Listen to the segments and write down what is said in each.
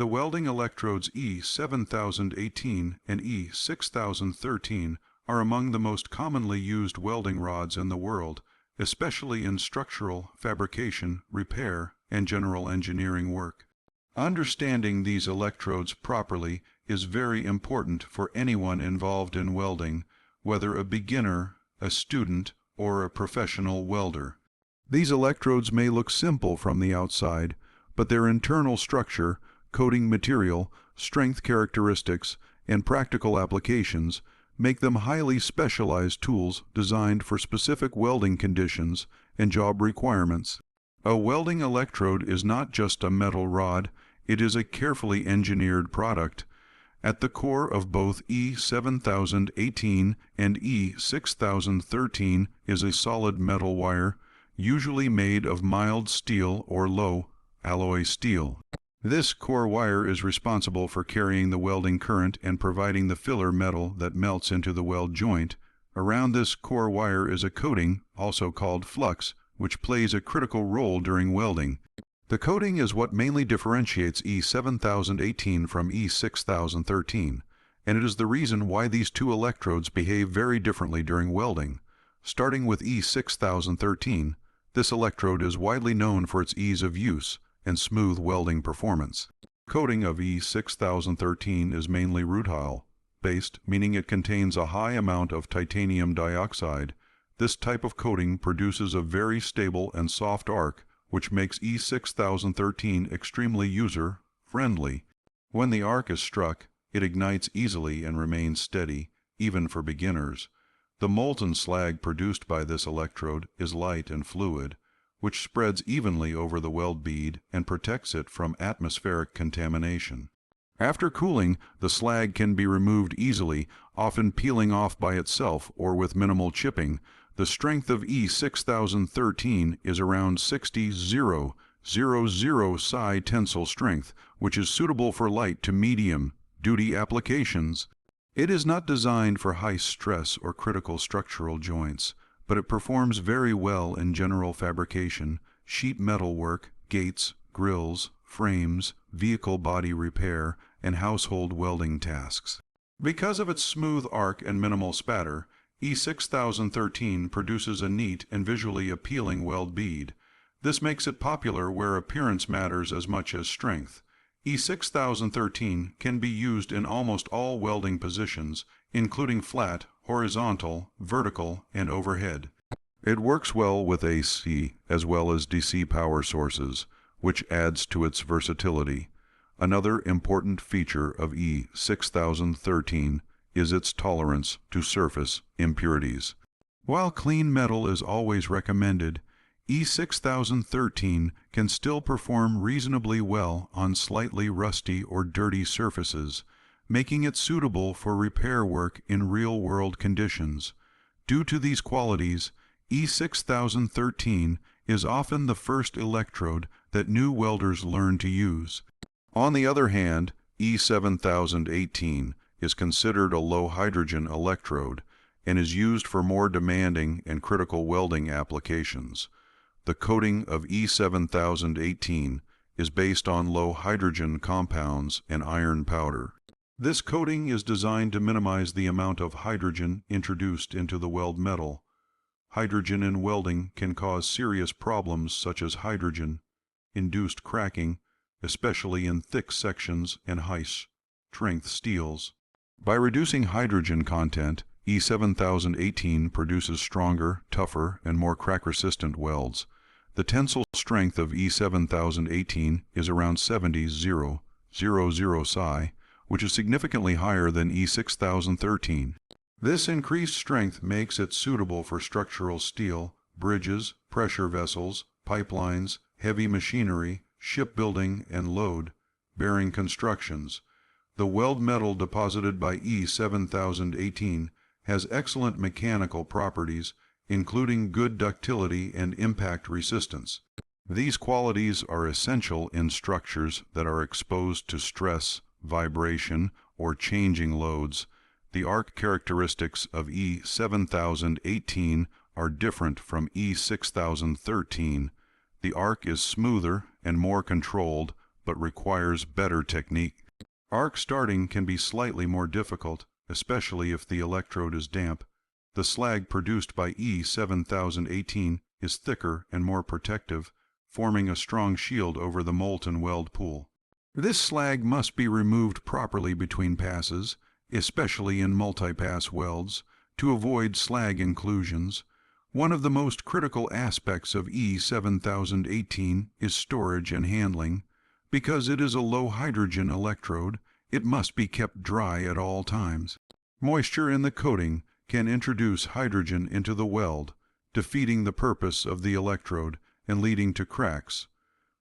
The welding electrodes E7018 and E6013 are among the most commonly used welding rods in the world, especially in structural, fabrication, repair, and general engineering work. Understanding these electrodes properly is very important for anyone involved in welding, whether a beginner, a student, or a professional welder. These electrodes may look simple from the outside, but their internal structure, coating material, strength characteristics, and practical applications make them highly specialized tools designed for specific welding conditions and job requirements. A welding electrode is not just a metal rod, it is a carefully engineered product. At the core of both E7018 and E6013 is a solid metal wire, usually made of mild steel or low alloy steel. This core wire is responsible for carrying the welding current and providing the filler metal that melts into the weld joint. Around this core wire is a coating, also called flux, which plays a critical role during welding. The coating is what mainly differentiates E7018 from E6013, and it is the reason why these two electrodes behave very differently during welding. Starting with E6013, this electrode is widely known for its ease of use and smooth welding performance. Coating of E6013 is mainly rutile based, meaning it contains a high amount of titanium dioxide. This type of coating produces a very stable and soft arc, which makes E6013 extremely user-friendly. When the arc is struck, it ignites easily and remains steady, even for beginners. The molten slag produced by this electrode is light and fluid, which spreads evenly over the weld bead and protects it from atmospheric contamination. After cooling, the slag can be removed easily, often peeling off by itself or with minimal chipping. The strength of E6013 is around 60-000 psi tensile strength, which is suitable for light to medium duty applications. It is not designed for high stress or critical structural joints, but it performs very well in general fabrication, sheet metal work, gates, grills, frames, vehicle body repair, and household welding tasks. Because of its smooth arc and minimal spatter, E6013 produces a neat and visually appealing weld bead. This makes it popular where appearance matters as much as strength. E6013 can be used in almost all welding positions, including flat, horizontal, vertical, and overhead. It works well with AC as well as DC power sources, which adds to its versatility. Another important feature of E6013 is its tolerance to surface impurities. While clean metal is always recommended, E6013 can still perform reasonably well on slightly rusty or dirty surfaces, making it suitable for repair work in real-world conditions. Due to these qualities, E6013 is often the first electrode that new welders learn to use. On the other hand, E7018 is considered a low-hydrogen electrode and is used for more demanding and critical welding applications. The coating of E7018 is based on low-hydrogen compounds and iron powder. This coating is designed to minimize the amount of hydrogen introduced into the weld metal. Hydrogen in welding can cause serious problems such as hydrogen-induced cracking, especially in thick sections and high-strength steels. By reducing hydrogen content, E7018 produces stronger, tougher, and more crack-resistant welds. The tensile strength of E7018 is around 70-000 psi, which is significantly higher than E6013. This increased strength makes it suitable for structural steel, bridges, pressure vessels, pipelines, heavy machinery, shipbuilding, and load-bearing constructions. The weld metal deposited by E7018 has excellent mechanical properties, including good ductility and impact resistance. These qualities are essential in structures that are exposed to stress, vibration, or changing loads. The arc characteristics of E7018 are different from E6013. The arc is smoother and more controlled, but requires better technique. Arc starting can be slightly more difficult, especially if the electrode is damp. The slag produced by E7018 is thicker and more protective, forming a strong shield over the molten weld pool. This slag must be removed properly between passes, especially in multipass welds, to avoid slag inclusions. One of the most critical aspects of E7018 is storage and handling. Because it is a low hydrogen electrode, it must be kept dry at all times. Moisture in the coating can introduce hydrogen into the weld, defeating the purpose of the electrode and leading to cracks.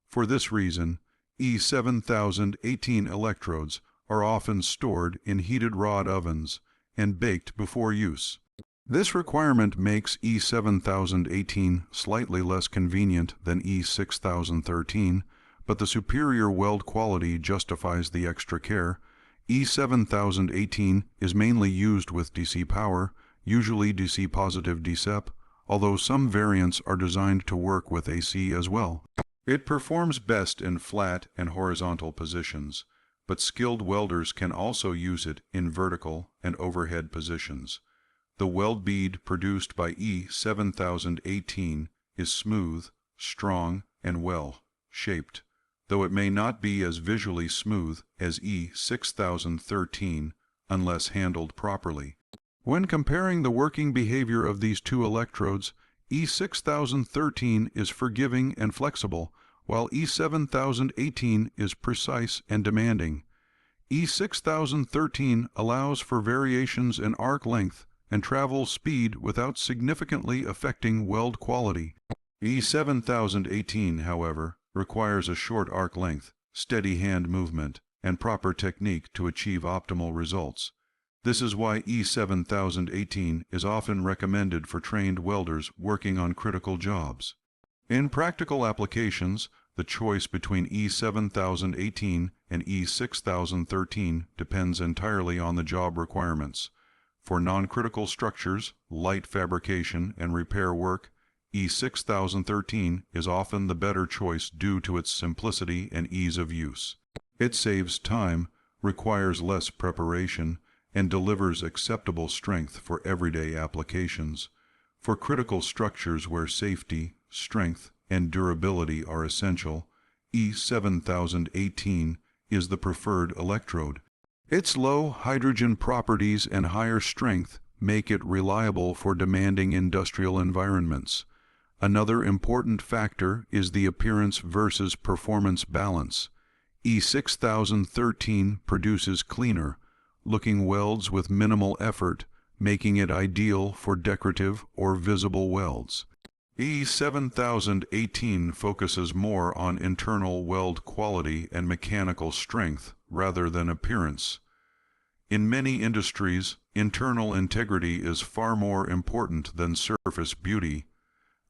For this reason, E7018 electrodes are often stored in heated rod ovens and baked before use. This requirement makes E7018 slightly less convenient than E6013, but the superior weld quality justifies the extra care. E7018 is mainly used with DC power, usually DC positive DCEP, although some variants are designed to work with AC as well. It performs best in flat and horizontal positions, but skilled welders can also use it in vertical and overhead positions. The weld bead produced by E7018 is smooth, strong, and well shaped, though it may not be as visually smooth as E6013 unless handled properly. When comparing the working behavior of these two electrodes, E6013 is forgiving and flexible, while E7018 is precise and demanding. E6013 allows for variations in arc length and travel speed without significantly affecting weld quality. E7018, however, requires a short arc length, steady hand movement, and proper technique to achieve optimal results. This is why E7018 is often recommended for trained welders working on critical jobs. In practical applications, the choice between E7018 and E6013 depends entirely on the job requirements. For non-critical structures, light fabrication, and repair work, E6013 is often the better choice due to its simplicity and ease of use. It saves time, requires less preparation, and delivers acceptable strength for everyday applications. For critical structures where safety, strength, and durability are essential, E7018 is the preferred electrode. Its low hydrogen properties and higher strength make it reliable for demanding industrial environments. Another important factor is the appearance versus performance balance. E6013 produces cleaner, looking welds with minimal effort, making it ideal for decorative or visible welds. E7018 focuses more on internal weld quality and mechanical strength rather than appearance. In many industries, internal integrity is far more important than surface beauty,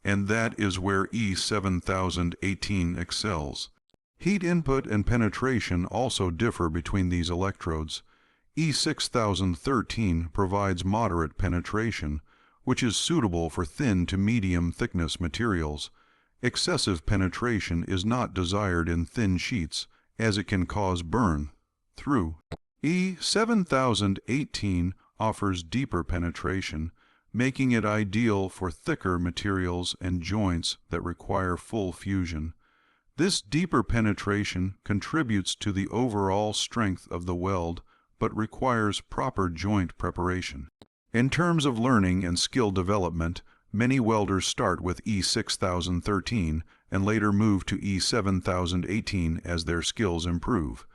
and that is where E7018 excels. Heat input and penetration also differ between these electrodes. E6013 provides moderate penetration, which is suitable for thin to medium thickness materials. Excessive penetration is not desired in thin sheets, as it can cause burn through. E7018 offers deeper penetration, making it ideal for thicker materials and joints that require full fusion. This deeper penetration contributes to the overall strength of the weld, but requires proper joint preparation. In terms of learning and skill development, many welders start with E6013 and later move to E7018 as their skills improve.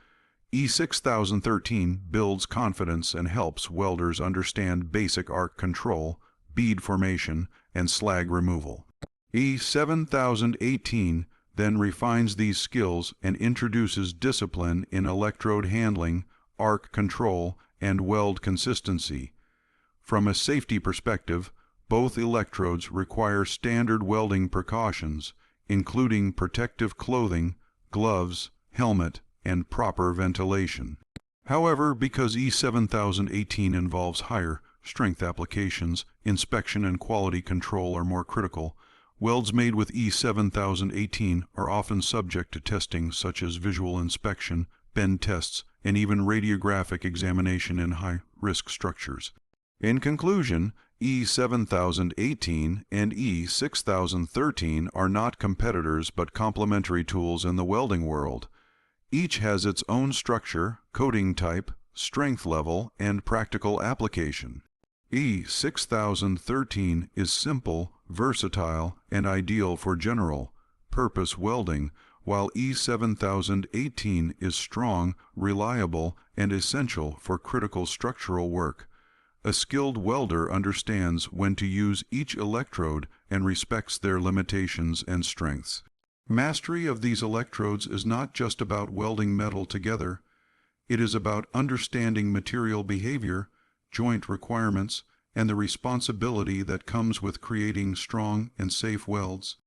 E6013 builds confidence and helps welders understand basic arc control, bead formation, and slag removal. E7018 then refines these skills and introduces discipline in electrode handling, arc control, and weld consistency. From a safety perspective, both electrodes require standard welding precautions, including protective clothing, gloves, helmet, and proper ventilation. However, because E7018 involves higher strength applications, inspection and quality control are more critical. Welds made with E7018 are often subject to testing such as visual inspection, bend tests, and even radiographic examination in high-risk structures. In conclusion, E7018 and E6013 are not competitors but complementary tools in the welding world. Each has its own structure, coating type, strength level, and practical application. E6013 is simple, versatile, and ideal for general-purpose welding, while E7018 is strong, reliable, and essential for critical structural work. A skilled welder understands when to use each electrode and respects their limitations and strengths. Mastery of these electrodes is not just about welding metal together. It is about understanding material behavior, joint requirements, and the responsibility that comes with creating strong and safe welds.